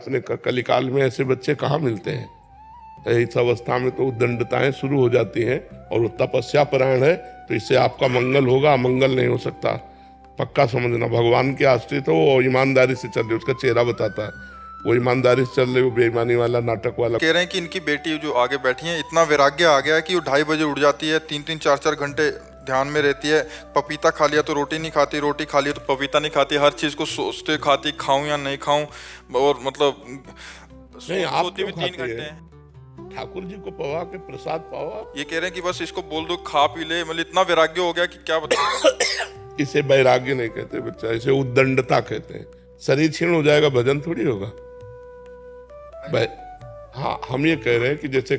अपने कलिकाल में ऐसे बच्चे कहाँ मिलते हैं। इस अवस्था में तो दंडताएं शुरू हो जाती हैं और वो तपस्या परायण है, तो इससे आपका मंगल होगा, अमंगल नहीं हो सकता। पक्का समझना, भगवान के आश्रित हो और ईमानदारी से चल रहे, उसका चेहरा बताता है। वो ईमानदारी से चल रहे, वो बेईमानी वाला, नाटक वाला। कह रहे हैं कि इनकी बेटी जो आगे बैठी है, इतना वैराग्य आ गया है कि वो 2:30 बजे उठ जाती है, 3-3 4-4 घंटे ध्यान में रहती है। पपीता खा लिया तो रोटी नहीं खाती, रोटी खा लिया तो पपीता नहीं खाती, हर चीज को सोचते खाती, खाऊं या नहीं खाऊं। और मतलब नहीं, आप सोती भी क्यों 3 खाती घंटे है? हैं। ठाकुर जी को पवा के प्रसाद पावा। ये कह रहे हैं कि बस इसको बोल दो खा पी ले, मतलब इतना वैराग्य हो गया कि क्या बताऊं। इसे वैराग्य नहीं कहते बच्चा, इसे उद्दंडता कहते हैं। शरीर क्षीण हो जाएगा, भजन थोड़ी होगा। हाँ, हम ये कह रहे हैं कि जैसे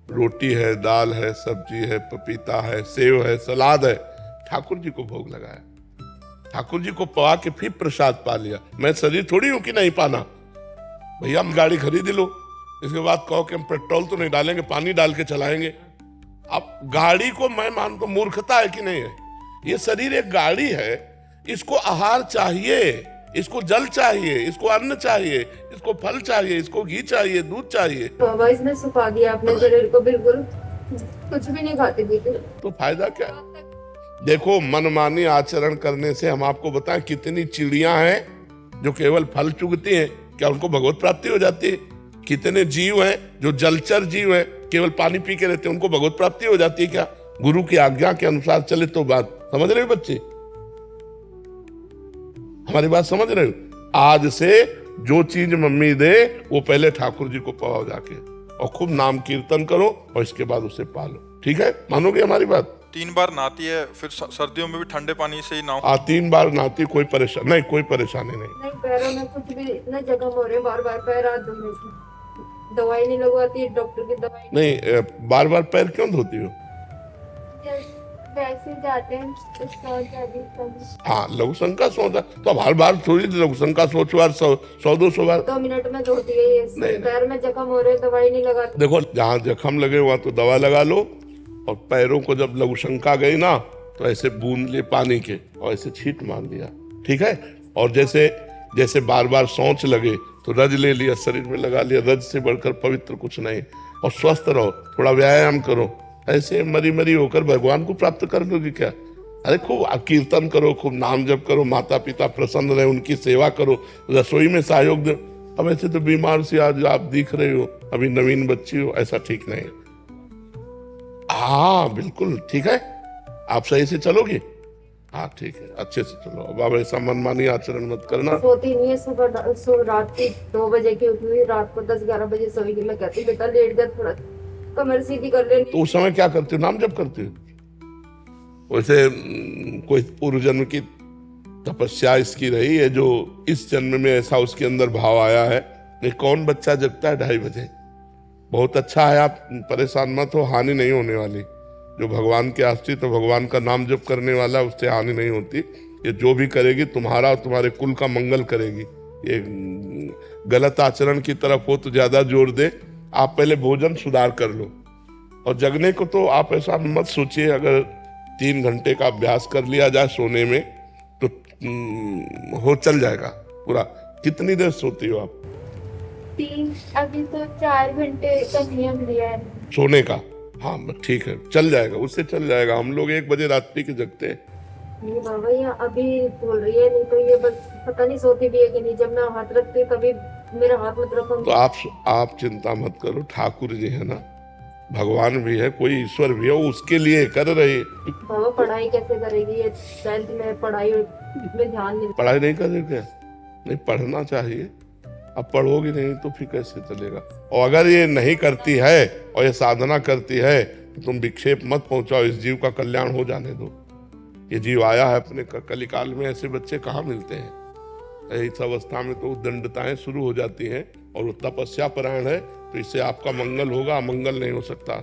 रोटी है, दाल है, सब्जी है, पपीता है, सेव है, सलाद है, ठाकुर जी को भोग लगाया, ठाकुर जी को पवा के फिर प्रसाद पा लिया। मैं शरीर थोड़ी हूं कि नहीं पाना। भैया हम गाड़ी खरीद लो, इसके बाद कहो कि हम पेट्रोल तो नहीं डालेंगे, पानी डाल के चलाएंगे। अब गाड़ी को मैं मानता हूं मूर्खता है कि नहीं है। ये शरीर एक गाड़ी है, इसको आहार चाहिए, इसको जल चाहिए, इसको अन्न चाहिए, इसको फल चाहिए, इसको घी चाहिए, दूध चाहिए। बाबा इसने सुखा दिया अपने शरीर को, बिल्कुल कुछ भी नहीं खाते पीते। तो फायदा क्या? देखो, मनमानी आचरण करने से हम आपको बताएं कितनी चिड़ियां हैं जो केवल फल चुगती हैं, क्या उनको भगवत प्राप्ति हो जाती है? कितने जीव हैं जो जलचर जीव हैं, केवल पानी पी के रहते हैं, उनको भगवत प्राप्ति हो जाती है क्या? गुरु की आज्ञा के अनुसार चले तो बात समझ रहे हो बच्चे? हमारी बात समझ रहे हो? आज से जो चीज मम्मी दे वो पहले ठाकुर जी को पवाओ जाके, और खूब नाम कीर्तन करो, और इसके बाद उसे पालो। ठीक है, मानोगे हमारी बात? 3 बार नहाती है, फिर सर्दियों में भी ठंडे पानी से ही नहाओ। 3 बार नहाती, कोई परेशानी नहीं, कोई परेशानी नहीं। नहीं, पैरों में कुछ भी इतना जख्म हो रहे, बार बार पैर हाथ धोने से। दवाई नहीं लगवाती, डॉक्टर की दवाई नहीं, बार बार पैर क्यों धोती हो? वैसे जाते हैं। हाँ, लघु शंका सोचा तो अब हर बार थोड़ी लघु शंका सोचो यार, 100-200 बार। 2 मिनट में धोती है ये। नहीं, पैर में जख्म हो रहे, दवाई नहीं लगाती। देखो, जहाँ जख्म लगे वहां तो दवा लगा लो, और पैरों को जब लघु शंका गई ना तो ऐसे बूंद लिए पानी के और ऐसे छींट मार दिया। ठीक है? और जैसे जैसे बार बार सोच लगे तो रज ले लिया, शरीर में लगा लिया। रज से बढ़कर पवित्र कुछ नहीं। और स्वस्थ रहो, थोड़ा व्यायाम करो, ऐसे मरी मरी होकर भगवान को प्राप्त कर लोगे क्या? अरे खूब कीर्तन करो, खूब नाम जप करो, माता पिता प्रसन्न रहे, उनकी सेवा करो, रसोई में सहयोग दो। अब ऐसे तो बीमार से आज आप दिख रहे हो, अभी नवीन बच्ची हो, ऐसा ठीक नहीं है। हाँ बिल्कुल ठीक है, आप सही से चलोगे? हाँ ठीक है, अच्छे से चलो। अब ऐसा मनमानी आचरण मत करना। सोती नहीं है, सुबह रात की 2 बजे की उठी हुई, रात को 10-11 बजे सोएगी। मैं कहती बेटा लेट जा, थोड़ा कमर सीधी कर ले। तो उस समय क्या करते हो? नाम जप करते हो? वैसे कोई पूर्व जन्म की तपस्या इसकी रही है जो इस जन्म में ऐसा उसके अंदर भाव आया है। नहीं, कौन बच्चा जगता है 2:30 बजे? बहुत अच्छा है, आप परेशान मत हो, हानि नहीं होने वाली। जो भगवान के आश्रित तो भगवान का नाम जप करने वाला, उससे हानि नहीं होती। ये जो भी करेगी तुम्हारा और तुम्हारे कुल का मंगल करेगी। ये गलत आचरण की तरफ हो तो ज्यादा जोर दे। आप पहले भोजन सुधार कर लो, और जगने को तो आप ऐसा मत सोचिए। अगर 3 घंटे का अभ्यास कर लिया जाए सोने में तो हो चल जाएगा पूरा। कितनी देर सोती हो आप? 3, अभी तो 4 घंटे का नियम लिया है सोने का। हाँ ठीक है, चल जाएगा, उससे चल जाएगा। हम लोग 1 बजे रात्रि के जगते हैं। नहीं बाबा, ये अभी बोल रही है, नहीं तो ये बस पता नहीं सोती भी है कि नहीं। जब मैं हाथ रखती हूँ तभी मेरा हाथ मत रखो। तो आप चिंता मत करो, ठाकुर जी है ना, भगवान भी है, कोई ईश्वर भी है, उसके लिए कर रहे। बाबा पढ़ाई कैसे करेगी ये? 12th में पढ़ाई में ध्यान नहीं। पढ़ाई नहीं कर रहे क्या? नहीं, पढ़ना चाहिए। अब पढ़ोगी नहीं तो फिर कैसे चलेगा? और अगर ये नहीं करती है और ये साधना करती है तो तुम विक्षेप मत पहुंचाओ, इस जीव का कल्याण हो जाने दो। ये जीव आया है अपने कलिकाल में, ऐसे बच्चे कहाँ मिलते हैं। इस अवस्था में तो दंडताएं शुरू हो जाती हैं, और वो तपस्या परायण है, तो इससे आपका मंगल होगा, अमंगल नहीं हो सकता।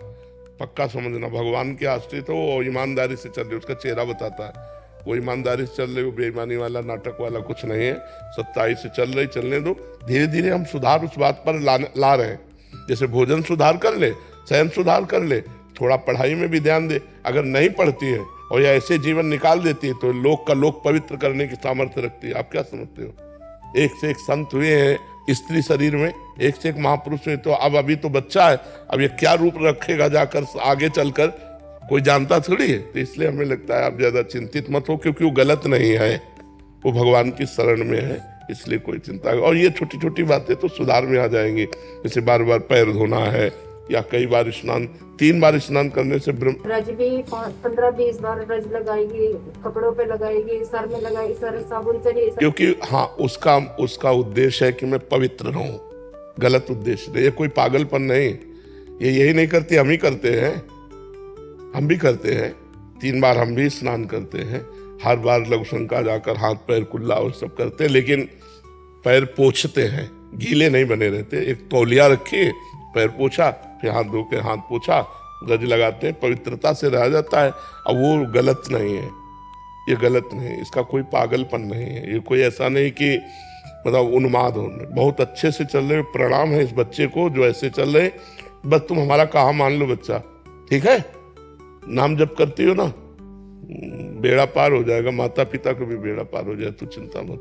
पक्का समझना, भगवान के आश्रित हो और ईमानदारी से चल रहे, उसका चेहरा बताता है। वो ईमानदारी से चल रहे, वो बेईमानी वाला, नाटक वाला कुछ नहीं है। सच्चाई से चल रही, चलने दो। धीरे धीरे हम सुधार उस बात पर ला रहे हैं। जैसे भोजन सुधार कर ले, शयन सुधार कर ले, थोड़ा पढ़ाई में भी ध्यान दे। अगर नहीं पढ़ती है और या ऐसे जीवन निकाल देती है तो लोक का लोक पवित्र करने की सामर्थ्य रखती है। आप क्या समझते हो? एक से एक संत हुए हैं स्त्री शरीर में, एक से एक महापुरुष में, तो अब अभी तो बच्चा है, अब ये क्या रूप रखेगा जाकर आगे चलकर, कोई जानता थोड़ी है। तो इसलिए हमें लगता है आप ज्यादा चिंतित मत हो, क्योंकि वो गलत नहीं है, वो भगवान की शरण में है, इसलिए कोई चिंता। और ये छोटी छोटी बातें तो सुधार में आ जाएंगी, जैसे बार बार पैर धोना है, या कई बार स्नान, 3 बार स्नान करने से रज भी 15-20 बार रज लगाएगी, कपड़ों पे लगाएगी, सर में लगाएगी, सर साबुन से, क्योंकि हाँ उसका उद्देश्य है कि मैं पवित्र रहूं, गलत उद्देश्य नहीं, ये कोई पागलपन नहीं, ये यही नहीं करती, हम ही करते हैं, हम भी करते हैं, 3 बार हम भी स्नान करते हैं, हर बार लघुशंका जाकर हाथ पैर कुल्ला और सब करते हैं, लेकिन पैर पोंछते हैं, गीले नहीं बने रहते। एक तौलिया रखिए, पैर पोछा, फिर हाथ धो के हाथ पोछा, रज लगाते हैं, पवित्रता से रह जाता है। अब वो गलत नहीं है, ये गलत नहीं है, इसका कोई पागलपन नहीं है, ये कोई ऐसा नहीं कि मतलब उन्माद हो। बहुत अच्छे से चल रहे, प्रणाम है इस बच्चे को जो ऐसे चल रहे। बस तुम हमारा कहा मान लो बच्चा, ठीक है, नाम जप करती हो ना, बेड़ा पार हो जाएगा, माता पिता को भी बेड़ा पार हो जाए, तो चिंता मत।